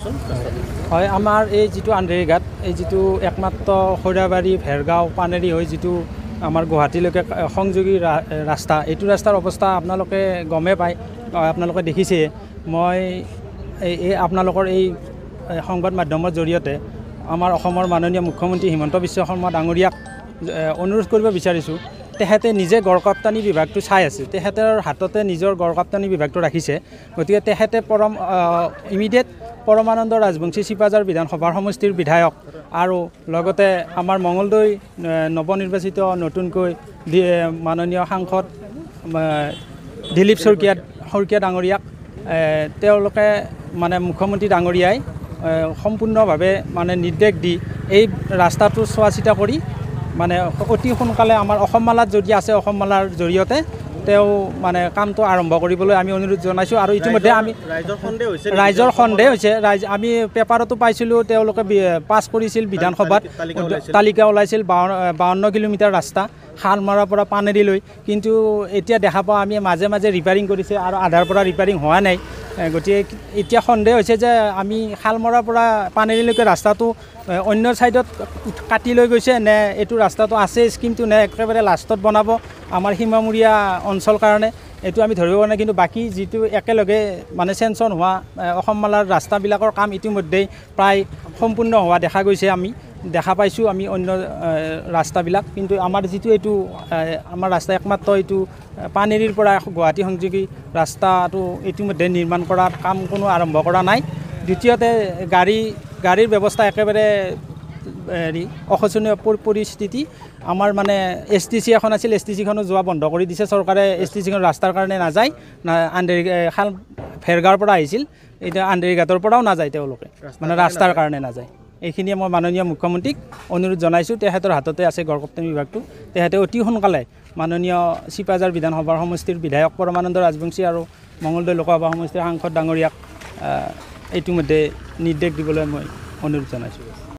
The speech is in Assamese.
জনাবচোন। হয়, আমাৰ এই যিটো আন্ধেৰীঘাট, এই যিটো একমাত্ৰ খৈৰাবাৰী ভেৰগাঁও পানেৰী হৈ যিটো আমাৰ গুৱাহাটীলৈকে সংযোগী ৰাস্তা, এইটো ৰাস্তাৰ অৱস্থা আপোনালোকে গমে পায়, আপোনালোকে দেখিছে। মই এই আপোনালোকৰ এই সংবাদ মাধ্যমৰ জৰিয়তে আমাৰ অসমৰ মাননীয় মুখ্যমন্ত্ৰী হিমন্ত বিশ্ব শৰ্মা ডাঙৰীয়াক অনুৰোধ কৰিব বিচাৰিছোঁ। তেখেতে নিজে গড় ৰপ্তানি বিভাগটো চাই আছে, তেখেতৰ হাততে নিজৰ গড় ৰপ্তানি বিভাগটো ৰাখিছে। গতিকে তেখেতে ইমিডিয়েট পৰমানন্দ ৰাজবংশী চিপাঝাৰ বিধানসভাৰ সমষ্টিৰ বিধায়ক আৰু লগতে আমাৰ মঙলদৈ নৱনিৰ্বাচিত নতুনকৈ মাননীয় সাংসদ দিলীপ শইকীয়া ডাঙৰীয়াক তেওঁলোকে মানে মুখ্যমন্ত্ৰী ডাঙৰীয়াই সম্পূৰ্ণভাৱে মানে নিৰ্দেশ দি এই ৰাস্তাটো চোৱা চিতা কৰি মানে অতি সোনকালে আমাৰ অসম মালাত যদি আছে, অসম মালাৰ জৰিয়তে তেওঁ মানে কামটো আৰম্ভ কৰিবলৈ আমি অনুৰোধ জনাইছোঁ। আৰু ইতিমধ্যে আমি ৰাইজৰ সন্দেহ হৈছে, আমি পেপাৰতো পাইছিলোঁ, তেওঁলোকে পাছ কৰিছিল বিধানসভাত, তালিকা ওলাইছিল 52 কিলোমিটাৰ ৰাস্তা শালমৰাৰ পৰা পানেৰীলৈ। কিন্তু এতিয়া দেখা পাওঁ আমি মাজে মাজে ৰিপেয়াৰিং কৰিছে আৰু আধাৰ পৰা ৰিপেয়াৰিং হোৱা নাই। গতিকে এতিয়া সন্দেহ হৈছে যে আমি শালমৰাৰ পৰা পানেৰীলৈকে ৰাস্তাটো অন্য ছাইডত কাটি লৈ গৈছে নে এইটো ৰাস্তাটো আছে স্কিমটো নে একেবাৰে লাষ্টত বনাব আমাৰ সীমামূৰীয়া অঞ্চল কাৰণে, এইটো আমি ধৰিব পৰা নাই। কিন্তু বাকী যিটো একেলগে মানে চেংচন হোৱা অসম মালাৰ ৰাস্তাবিলাকৰ কাম ইতিমধ্যেই প্ৰায় সম্পূৰ্ণ হোৱা দেখা গৈছে, আমি দেখা পাইছোঁ আমি অন্য ৰাস্তাবিলাক। কিন্তু আমাৰ যিটো এইটো আমাৰ ৰাস্তা একমাত্ৰ এইটো পানেৰীৰ পৰা গুৱাহাটী সংযোগী ৰাস্তাটো ইতিমধ্যে নিৰ্মাণ কৰাৰ কাম কোনো আৰম্ভ কৰা নাই। দ্বিতীয়তে গাড়ীৰ ব্যৱস্থা একেবাৰে অশোচনীয় পৰিস্থিতি। আমাৰ মানে STC এখন আছিল, STCখনো যোৱা বন্ধ কৰি দিছে চৰকাৰে। STCখন ৰাস্তাৰ কাৰণে নাযায়, ভেৰগাঁৱৰ পৰা আহিছিল, এতিয়া আন্ধেৰীঘাটৰ পৰাও নাযায়, তেওঁলোকে মানে ৰাস্তাৰ কাৰণে নাযায়। এইখিনিয়ে মই মাননীয় মুখ্যমন্ত্ৰীক অনুৰোধ জনাইছোঁ। তেখেতৰ হাততে আছে গড় ৰপ্তানি বিভাগটো, তেখেতে অতি সোনকালে মাননীয় চিপাঝাৰ বিধানসভাৰ সমষ্টিৰ বিধায়ক পৰমানন্দ ৰাজবংশী আৰু মঙলদৈ লোকসভা সমষ্টিৰ সাংসদ ডাঙৰীয়াক ইতিমধ্যে নিৰ্দেশ দিবলৈ মই অনুৰোধ জনাইছোঁ।